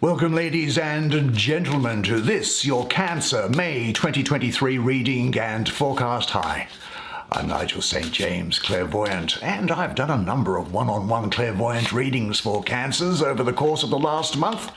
Welcome, ladies and gentlemen, to this, your Cancer May 2023 reading and forecast. Hi, I'm Nigel Saint James, clairvoyant, and I've done a number of one-on-one clairvoyant readings for Cancers over the course of the last month,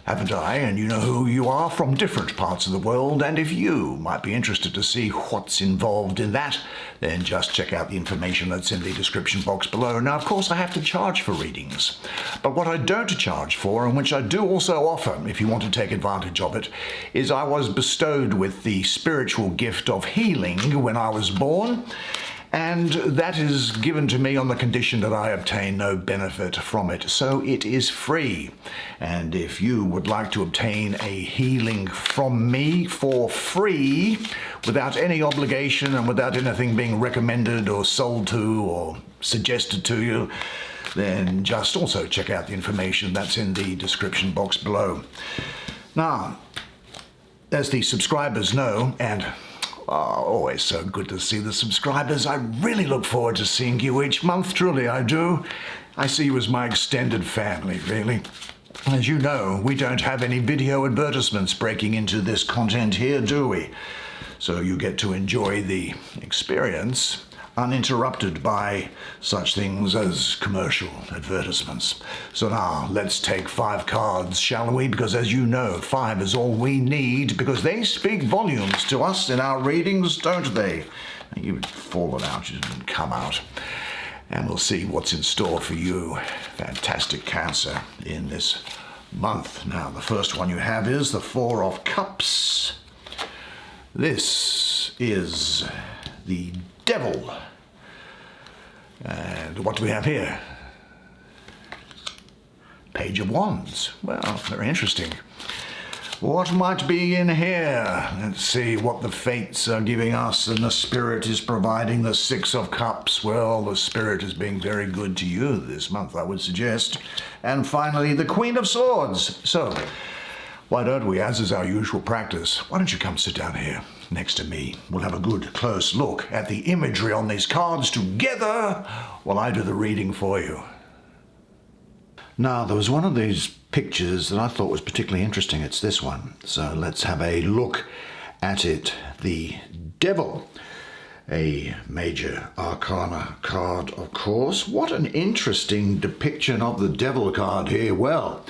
haven't I? And you know who you are from different parts of the world, and if you might be interested to see what's involved in that, then just check out the information that's in the description box below. Now, of course, I have to charge for readings, but what I don't charge for, and which I do also offer if you want to take advantage of it, is I was bestowed with the spiritual gift of healing when I was born, and that is given to me on the condition that I obtain no benefit from it. So it is free. And if you would like to obtain a healing from me for free, without any obligation and without anything being recommended or sold to or suggested to you, then just also check out the information that's in the description box below. Now, as the subscribers know, and always so good to see the subscribers. I really look forward to seeing you each month, truly I do. I see you as my extended family, really. As you know, we don't have any video advertisements breaking into this content here, do we? So you get to enjoy the experience uninterrupted by such things as commercial advertisements. So now, let's take 5 cards, shall we? Because as you know, 5 is all we need, because they speak volumes to us in our readings, don't they? You've fallen out, you didn't come out. And we'll see what's in store for you, fantastic Cancer, in this month. Now, the first one you have is the 4 of Cups. This is the Devil. And what do we have here? Page of Wands. Well, very interesting. What might be in here? Let's see what the fates are giving us, and the Spirit is providing the 6 of Cups. Well, the Spirit is being very good to you this month, I would suggest. And finally, the Queen of Swords. So, why don't we, as is our usual practice, why don't you come sit down here next to me? We'll have a good close look at the imagery on these cards together while I do the reading for you. Now, there was one of these pictures that I thought was particularly interesting. It's this one. So let's have a look at it. The Devil, a major arcana card, of course. What an interesting depiction of the Devil card here. Well,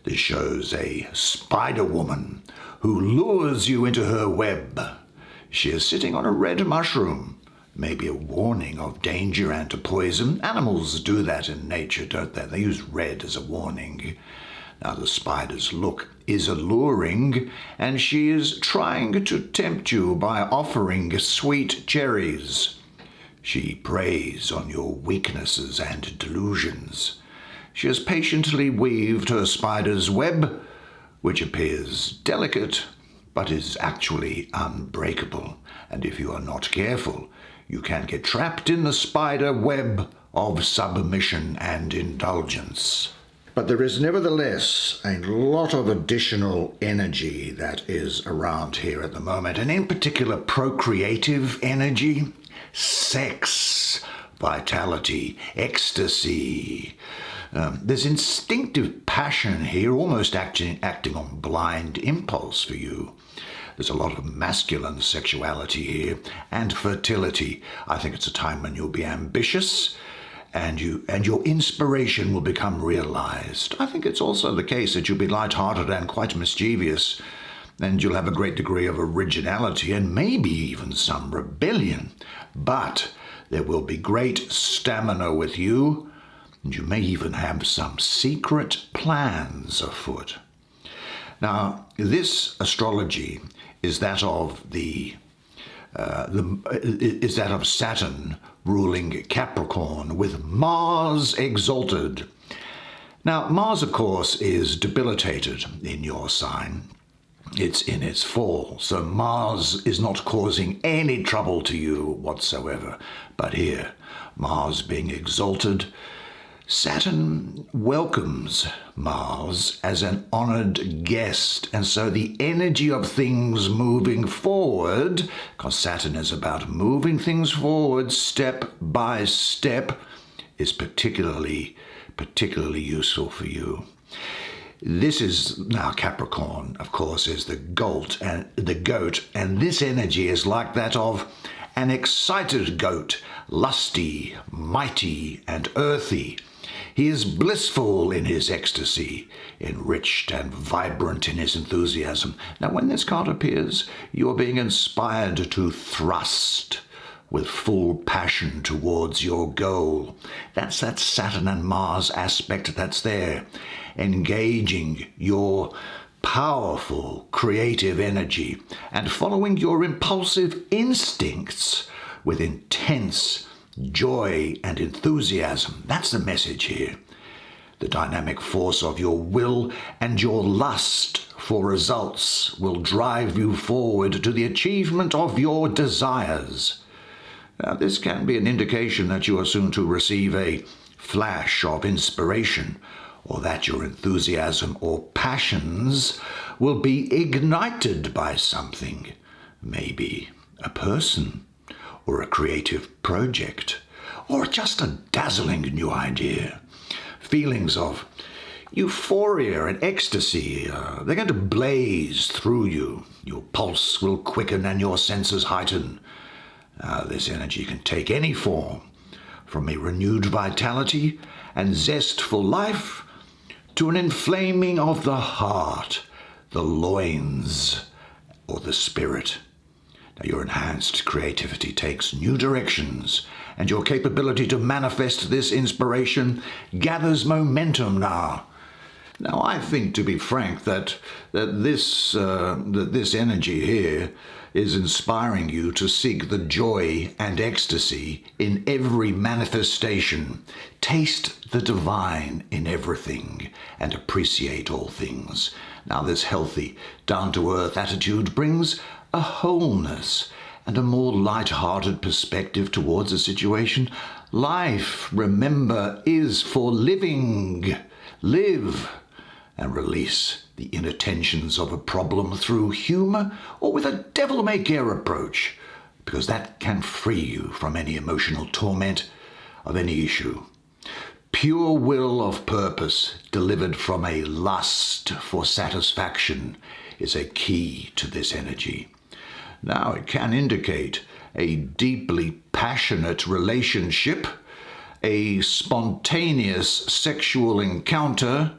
this shows a spider woman who lures you into her web. She is sitting on a red mushroom, maybe a warning of danger and to poison. Animals do that in nature, don't they? They use red as a warning. Now, the spider's look is alluring, and she is trying to tempt you by offering sweet cherries. She preys on your weaknesses and delusions. She has patiently weaved her spider's web, which appears delicate, but is actually unbreakable. And if you are not careful, you can get trapped in the spider web of submission and indulgence. But there is nevertheless a lot of additional energy that is around here at the moment, and in particular procreative energy, sex, vitality, ecstasy. There's instinctive passion here, almost acting on blind impulse for you. There's a lot of masculine sexuality here, and fertility. I think it's a time when you'll be ambitious, and your inspiration will become realized. I think it's also the case that you'll be light-hearted and quite mischievous, and you'll have a great degree of originality and maybe even some rebellion. But there will be great stamina with you, and you may even have some secret plans afoot. Now, this astrology is that of Saturn ruling Capricorn with Mars exalted. Now, Mars, of course, is debilitated in your sign. It's in its fall, so Mars is not causing any trouble to you whatsoever. But here, Mars being exalted, Saturn welcomes Mars as an honored guest, and so the energy of things moving forward, because Saturn is about moving things forward step by step, is particularly useful for you. This is now Capricorn, of course, is the goat, and this energy is like that of an excited goat, lusty, mighty, and earthy. He is blissful in his ecstasy, enriched and vibrant in his enthusiasm. Now, when this card appears, you are being inspired to thrust with full passion towards your goal. That's that Saturn and Mars aspect that's there, engaging your powerful creative energy and following your impulsive instincts with intense joy and enthusiasm. That's the message here. The dynamic force of your will and your lust for results will drive you forward to the achievement of your desires. Now, this can be an indication that you are soon to receive a flash of inspiration, or that your enthusiasm or passions will be ignited by something, maybe a person, or a creative project, or just a dazzling new idea. Feelings of euphoria and ecstasy, they're going to blaze through you. Your pulse will quicken and your senses heighten. This energy can take any form, from a renewed vitality and zest for life to an inflaming of the heart, the loins, or the spirit. Now, your enhanced creativity takes new directions, and your capability to manifest this inspiration gathers momentum now. Now, I think, to be frank, that this energy here is inspiring you to seek the joy and ecstasy in every manifestation. Taste the divine in everything and appreciate all things. Now, this healthy, down-to-earth attitude brings a wholeness and a more light-hearted perspective towards a situation. Life, remember, is for living. Live and release the inner tensions of a problem through humor or with a devil-may-care approach, because that can free you from any emotional torment of any issue. Pure will of purpose delivered from a lust for satisfaction is a key to this energy. Now, it can indicate a deeply passionate relationship, a spontaneous sexual encounter,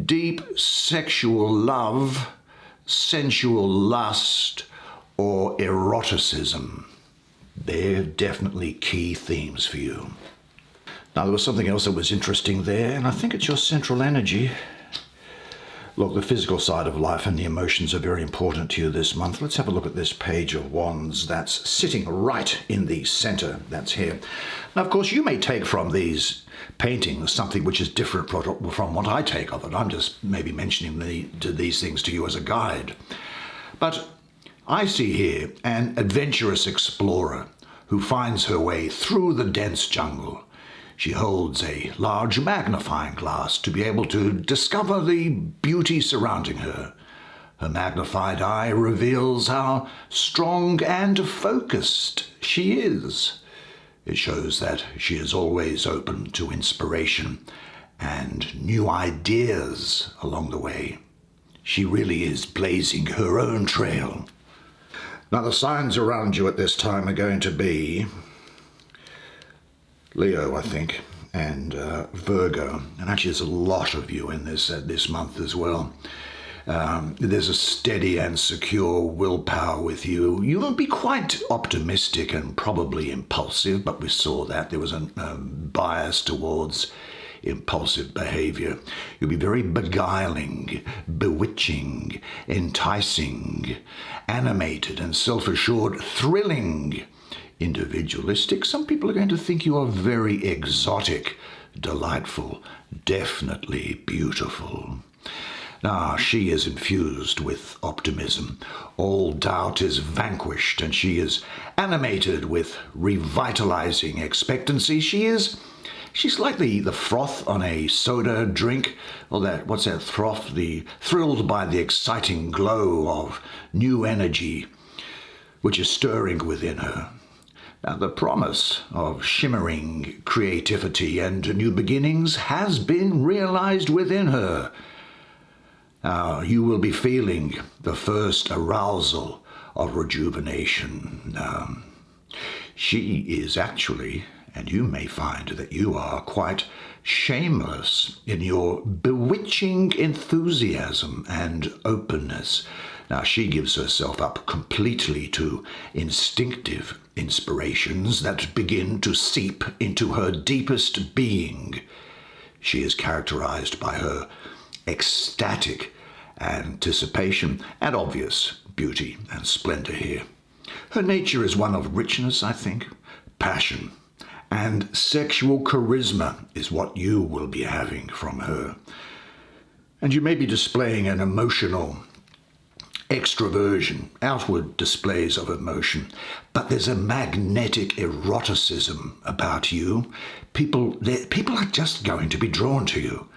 deep sexual love, sensual lust, or eroticism. They're definitely key themes for you. Now, there was something else that was interesting there, and I think it's your central energy. Look, the physical side of life and the emotions are very important to you this month. Let's have a look at this Page of Wands that's sitting right in the center. That's here. Now, of course, you may take from these paintings something which is different from what I take of it. I'm just maybe mentioning these things to you as a guide. But I see here an adventurous explorer who finds her way through the dense jungle. She holds a large magnifying glass to be able to discover the beauty surrounding her. Her magnified eye reveals how strong and focused she is. It shows that she is always open to inspiration and new ideas along the way. She really is blazing her own trail. Now, the signs around you at this time are going to be Leo, I think, and Virgo. And actually, there's a lot of you in this month as well. There's a steady and secure willpower with you. You will be quite optimistic and probably impulsive, but we saw that there was a bias towards impulsive behavior. You'll be very beguiling, bewitching, enticing, animated and self-assured, thrilling, individualistic. Some people are going to think you are very exotic, delightful, definitely beautiful. Now, she is infused with optimism. All doubt is vanquished, and she is animated with revitalizing expectancy. She's like the froth on a soda drink, or what's that froth? Thrilled by the exciting glow of new energy, which is stirring within her. Now, the promise of shimmering creativity and new beginnings has been realized within her. You will be feeling the first arousal of rejuvenation. She is actually, and you may find that you are quite shameless in your bewitching enthusiasm and openness. Now, she gives herself up completely to instinctive inspirations that begin to seep into her deepest being. She is characterized by her ecstatic anticipation and obvious beauty and splendor here. Her nature is one of richness, I think, passion, and sexual charisma is what you will be having from her. And you may be displaying an emotional extroversion, outward displays of emotion, but there's a magnetic eroticism about you. People are just going to be drawn to you.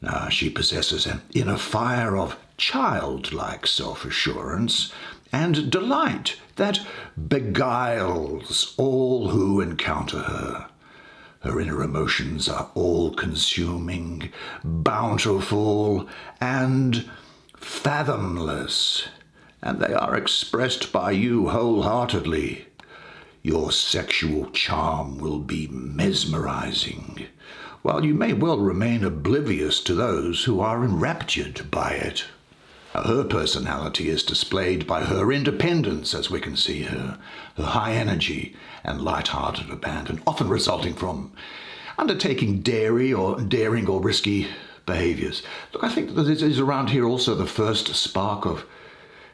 Now, she possesses an inner fire of childlike self-assurance and delight that beguiles all who encounter her. Her inner emotions are all-consuming, bountiful, and fathomless, and they are expressed by you wholeheartedly. Your sexual charm will be mesmerizing, while you may well remain oblivious to those who are enraptured by it. Her personality is displayed by her independence, as we can see her high energy and light-hearted abandon, often resulting from undertaking daring or risky behaviors. Look, I think that this is around here also the first spark of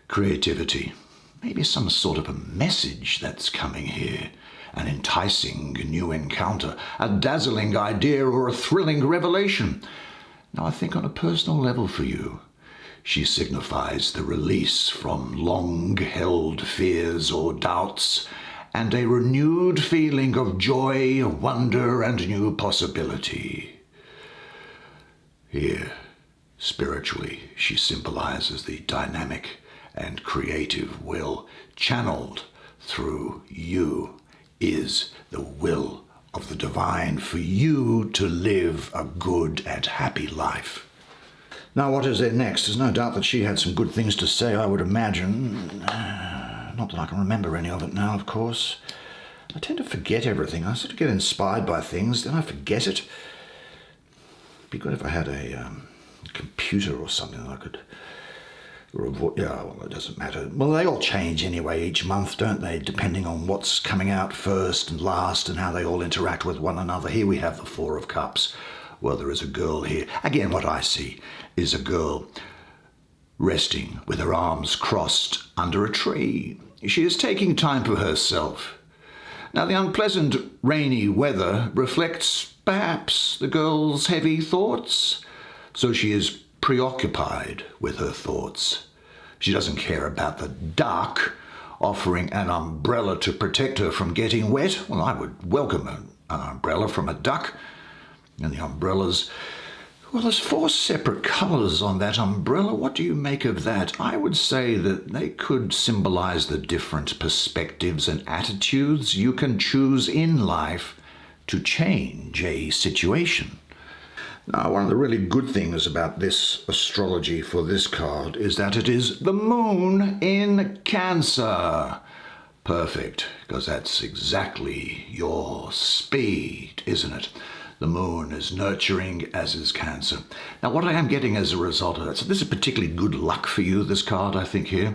creativity. Maybe some sort of a message that's coming here, an enticing new encounter, a dazzling idea or a thrilling revelation. Now, I think on a personal level for you, she signifies the release from long-held fears or doubts and a renewed feeling of joy, wonder, and new possibility. Here, spiritually, she symbolizes the dynamic and creative will channeled through you is the will of the divine for you to live a good and happy life. Now, what is there next? There's no doubt that she had some good things to say, I would imagine. Not that I can remember any of it now, of course. I tend to forget everything. I sort of get inspired by things, then I forget it. It'd be good if I had a computer or something that I could avoid. Yeah, well, it doesn't matter. Well, they all change anyway each month, don't they? Depending on what's coming out first and last and how they all interact with one another. Here we have the Four of Cups. Well, there is a girl here. Again, what I see is a girl resting with her arms crossed under a tree. She is taking time for herself. Now, the unpleasant rainy weather reflects perhaps the girl's heavy thoughts, so she is preoccupied with her thoughts. She doesn't care about the duck offering an umbrella to protect her from getting wet. Well, I would welcome an umbrella from a duck. And the umbrellas, well, there's 4 separate colours on that umbrella. What do you make of that? I would say that they could symbolize the different perspectives and attitudes you can choose in life to change a situation. Now, one of the really good things about this astrology for this card is that it is the moon in Cancer. Perfect, because that's exactly your speed, isn't it? The moon is nurturing, as is Cancer. Now, what I am getting as a result of that, so this is particularly good luck for you, this card, I think, here.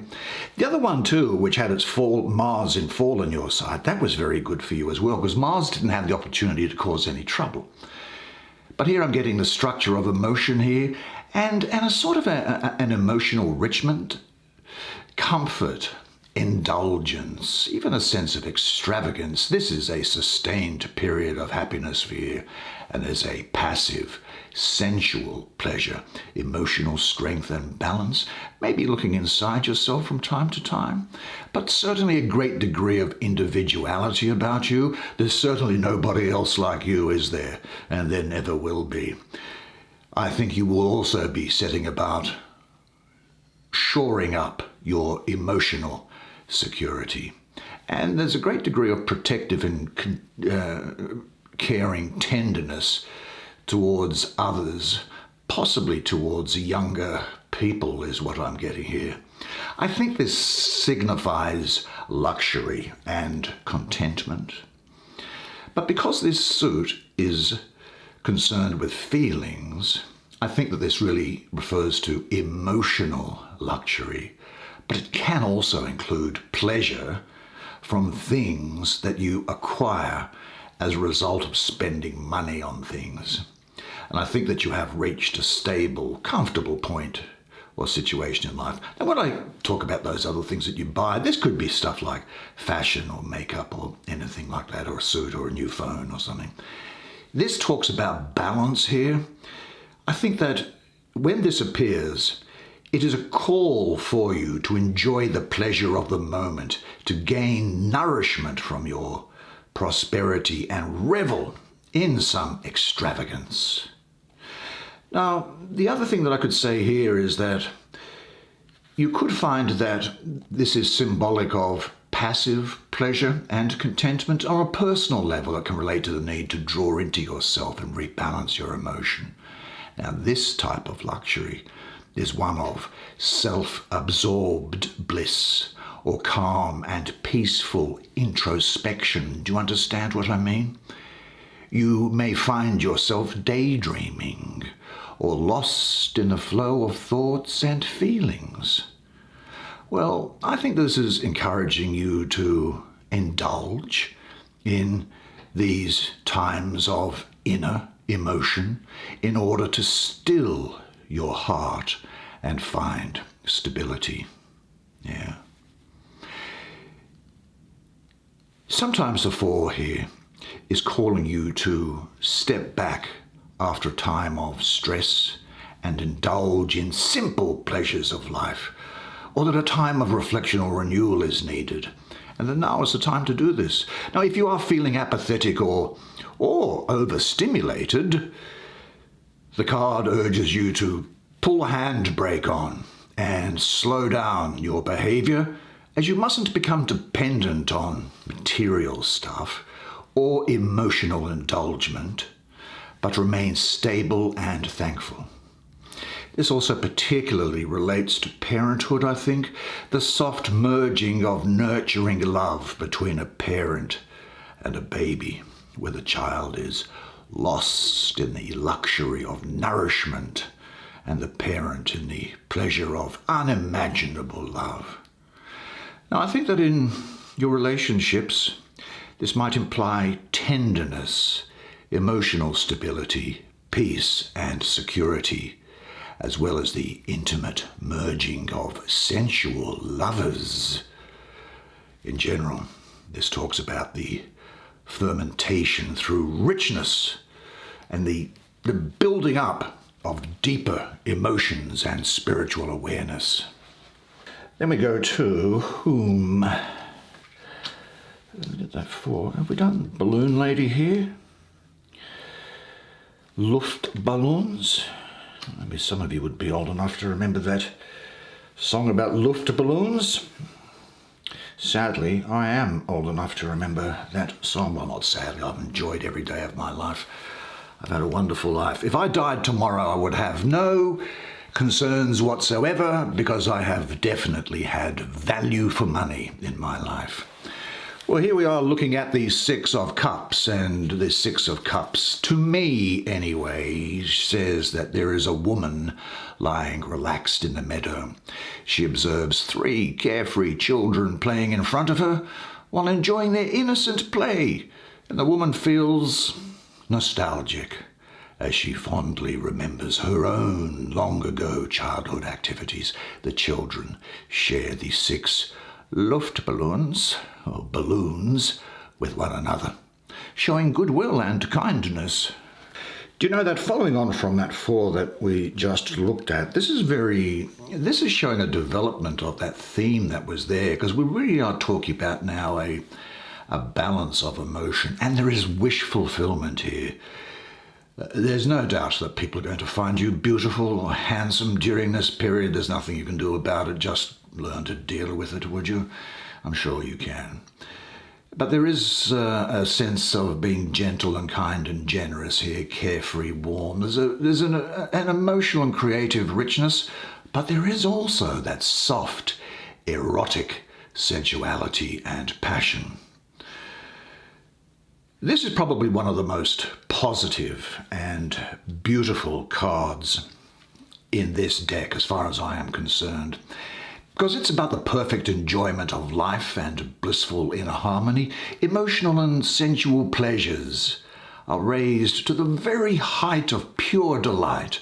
The other one, too, which had its Mars in fall on your side, that was very good for you as well, because Mars didn't have the opportunity to cause any trouble. But here I'm getting the structure of emotion here, and a sort of an emotional enrichment, comfort, indulgence, even a sense of extravagance. This is a sustained period of happiness for you, and there's a passive, sensual pleasure, emotional strength and balance, maybe looking inside yourself from time to time, but certainly a great degree of individuality about you. There's certainly nobody else like you, is there? And there never will be. I think you will also be setting about shoring up your emotional security. And there's a great degree of protective and caring tenderness towards others, possibly towards younger people is what I'm getting here. I think this signifies luxury and contentment. But because this suit is concerned with feelings, I think that this really refers to emotional luxury, but it can also include pleasure from things that you acquire as a result of spending money on things. And I think that you have reached a stable, comfortable point or situation in life. And when I talk about those other things that you buy, this could be stuff like fashion or makeup or anything like that, or a suit or a new phone or something. This talks about balance here. I think that when this appears, it is a call for you to enjoy the pleasure of the moment, to gain nourishment from your prosperity and revel in some extravagance. Now, the other thing that I could say here is that you could find that this is symbolic of passive pleasure and contentment on a personal level. It can relate to the need to draw into yourself and rebalance your emotion. Now, this type of luxury is one of self-absorbed bliss or calm and peaceful introspection. Do you understand what I mean? You may find yourself daydreaming or lost in the flow of thoughts and feelings. Well, I think this is encouraging you to indulge in these times of inner emotion in order to still your heart and find stability. Yeah. Sometimes the Four here is calling you to step back after a time of stress and indulge in simple pleasures of life, or that a time of reflection or renewal is needed, and that now is the time to do this. Now, if you are feeling apathetic or overstimulated, the card urges you to pull a handbrake on and slow down your behavior, as you mustn't become dependent on material stuff or emotional indulgence, but remain stable and thankful. This also particularly relates to parenthood, I think, the soft merging of nurturing love between a parent and a baby, where the child is lost in the luxury of nourishment and the parent in the pleasure of unimaginable love. Now, I think that in your relationships, this might imply tenderness, emotional stability, peace and security, as well as the intimate merging of sensual lovers. In general, this talks about the fermentation through richness and the building up of deeper emotions and spiritual awareness. Then we go to whom? We did that for. Have we done Balloon Lady here? Luftballons. Maybe some of you would be old enough to remember that song about Luftballons. Sadly, I am old enough to remember that song. Well, not sadly, I've enjoyed every day of my life. I've had a wonderful life. If I died tomorrow, I would have no concerns whatsoever, because I have definitely had value for money in my life. Well, here we are looking at the Six of Cups, and the Six of Cups, to me anyway, says that there is a woman lying relaxed in the meadow. She observes 3 carefree children playing in front of her while enjoying their innocent play, and the woman feels nostalgic as she fondly remembers her own long-ago childhood activities. The children share the 6 Luftballons, or balloons, with one another, showing goodwill and kindness. Do you know that following on from that 4 that we just looked at, this is showing a development of that theme that was there, because we really are talking about now a balance of emotion, and there is wish fulfillment here. There's no doubt that people are going to find you beautiful or handsome during this period. There's nothing you can do about it. Just learn to deal with it, would you? I'm sure you can. But there is a sense of being gentle and kind and generous here, carefree, warm. There's an emotional and creative richness, But there is also that soft, erotic sensuality and passion. This is probably one of the most positive and beautiful cards in this deck as far as I am concerned, because it's about the perfect enjoyment of life and blissful inner harmony. Emotional and sensual pleasures are raised to the very height of pure delight,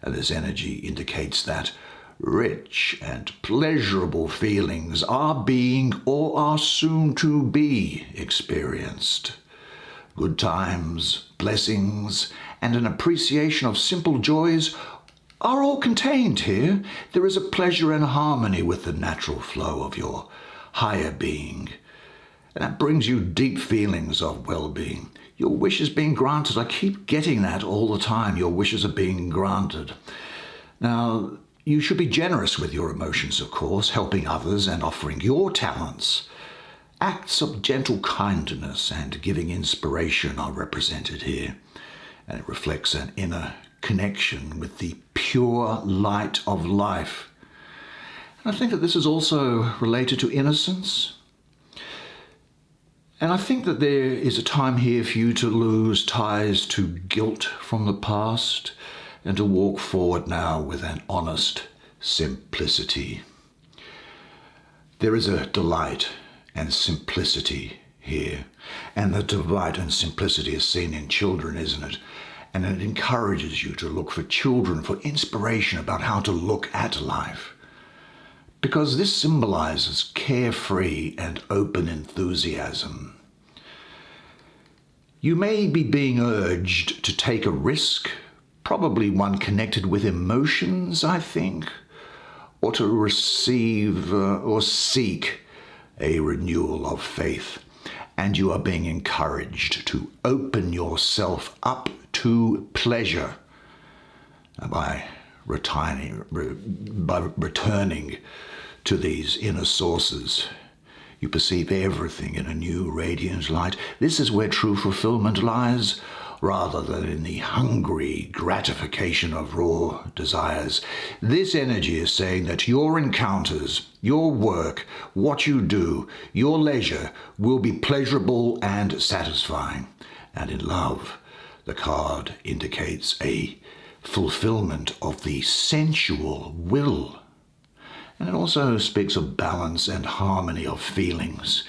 and this energy indicates that rich and pleasurable feelings are being or are soon to be experienced. Good times, blessings, and an appreciation of simple joys are all contained here. There is a pleasure and harmony with the natural flow of your higher being, and that brings you deep feelings of well-being. Your wish is being granted. I keep getting that all the time. Your wishes are being granted. Now, you should be generous with your emotions, of course, helping others and offering your talents. Acts of gentle kindness and giving inspiration are represented here, and it reflects an inner connection with the pure light of life. And I think that this is also related to innocence. And I think that there is a time here for you to lose ties to guilt from the past and to walk forward now with an honest simplicity. There is a delight and simplicity here. And the delight and simplicity is seen in children, isn't it? And it encourages you to look for children for inspiration about how to look at life. Because this symbolizes carefree and open enthusiasm. You may be being urged to take a risk, probably one connected with emotions, I think, or to receive or seek a renewal of faith, and you are being encouraged to open yourself up to pleasure by returning to these inner sources. You perceive everything in a new radiant light. This is where true fulfillment lies, rather than in the hungry gratification of raw desires. This energy is saying that your encounters, your work, what you do, your leisure will be pleasurable and satisfying. And in love, the card indicates a fulfillment of the sensual will. And it also speaks of balance and harmony of feelings.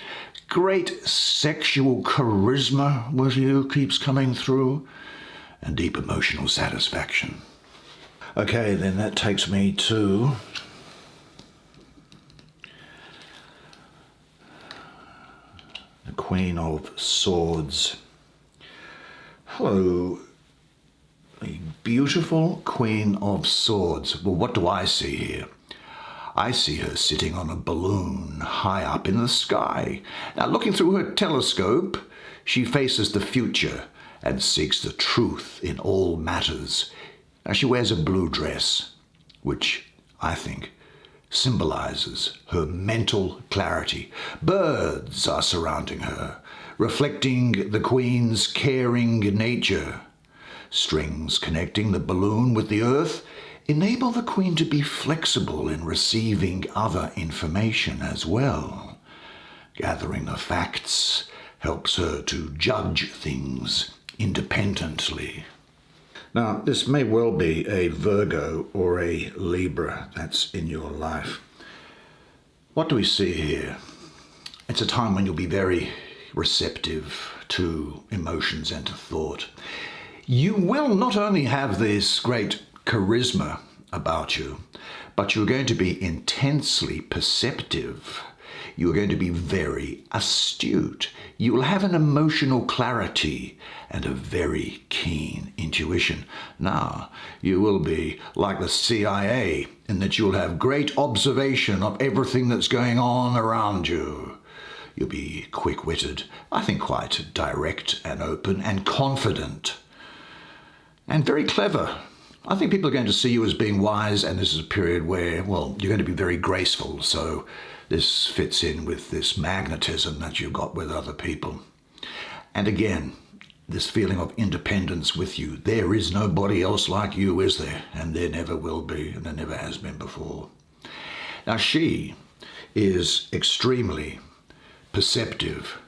Great sexual charisma with you keeps coming through, and deep emotional satisfaction. Okay, then that takes me to the Queen of Swords. Hello, a beautiful Queen of Swords. Well, what do I see here? I see her sitting on a balloon high up in the sky. Now, looking through her telescope, she faces the future and seeks the truth in all matters. Now, she wears a blue dress, which I think symbolizes her mental clarity. Birds are surrounding her, reflecting the Queen's caring nature. Strings connecting the balloon with the earth enable the Queen to be flexible in receiving other information as well. Gathering the facts helps her to judge things independently. Now, this may well be a Virgo or a Libra that's in your life. What do we see here? It's a time when you'll be very receptive to emotions and to thought. You will not only have this great charisma about you, but you're going to be intensely perceptive. You're going to be very astute. You will have an emotional clarity and a very keen intuition. Now, you will be like the CIA in that you'll have great observation of everything that's going on around you. You'll be quick-witted, I think quite direct and open and confident, and very clever. I think people are going to see you as being wise, and this is a period where, well, you're going to be very graceful, so this fits in with this magnetism that you've got with other people. And again, this feeling of independence with you. There is nobody else like you, is there? And there never will be, and there never has been before. Now, she is extremely perceptive,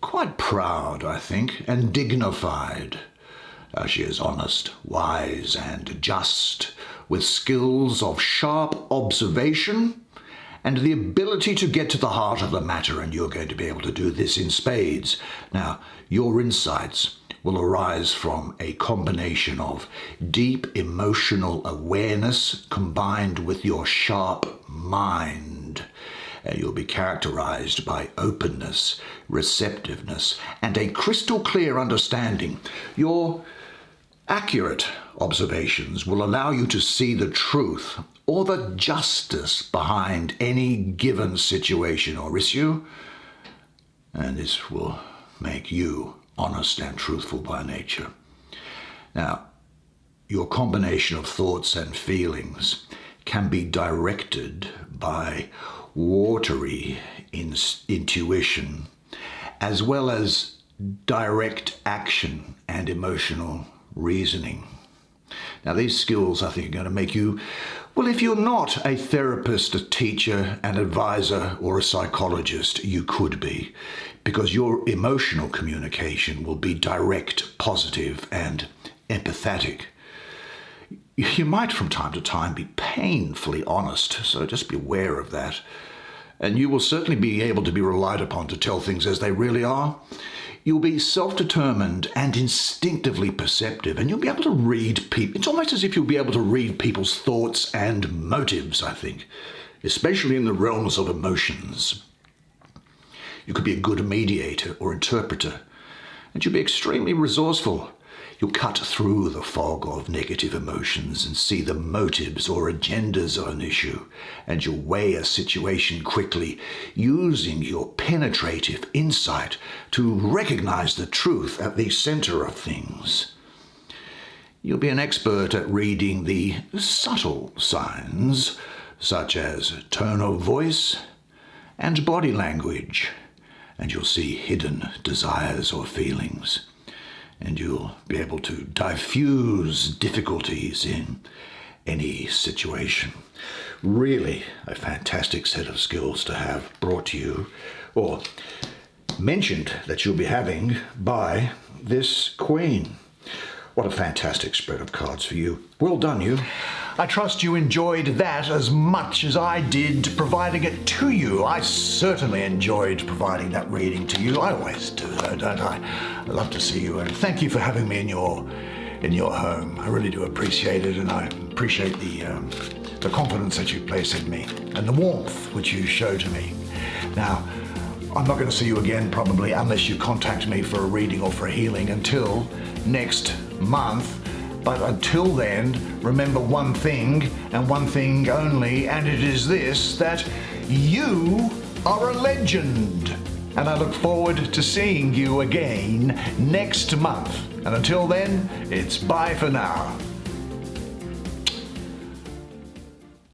quite proud, I think, and dignified. She is honest, wise, and just, with skills of sharp observation and the ability to get to the heart of the matter, and you're going to be able to do this in spades. Now, your insights will arise from a combination of deep emotional awareness combined with your sharp mind. You'll be characterized by openness, receptiveness, and a crystal clear understanding. Your accurate observations will allow you to see the truth or the justice behind any given situation or issue, and this will make you honest and truthful by nature. Now, your combination of thoughts and feelings can be directed by watery intuition, as well as direct action and emotional reasoning. Now, these skills, I think, are going to make you, well, if you're not a therapist, a teacher, an advisor, or a psychologist, you could be, because your emotional communication will be direct, positive, and empathetic. You might from time to time be painfully honest, so just be aware of that. And you will certainly be able to be relied upon to tell things as they really are. You'll be self-determined and instinctively perceptive, and you'll be able to read people. It's almost as if you'll be able to read people's thoughts and motives, I think, especially in the realms of emotions. You could be a good mediator or interpreter, and you'll be extremely resourceful. You'll cut through the fog of negative emotions and see the motives or agendas of an issue, and you'll weigh a situation quickly, using your penetrative insight to recognize the truth at the center of things. You'll be an expert at reading the subtle signs, such as tone of voice and body language, and you'll see hidden desires or feelings. And you'll be able to diffuse difficulties in any situation. Really a fantastic set of skills to have brought to you, or mentioned that you'll be having by this Queen. What a fantastic spread of cards for you. Well done, you. I trust you enjoyed that as much as I did providing it to you. I certainly enjoyed providing that reading to you. I always do, though, don't I? I love to see you, and thank you for having me in your home. I really do appreciate it, and I appreciate the confidence that you place in me and the warmth which you show to me. Now, I'm not going to see you again probably unless you contact me for a reading or for a healing until next month. But until then, remember one thing and one thing only, and it is this, that you are a legend. And I look forward to seeing you again next month. And until then, it's bye for now.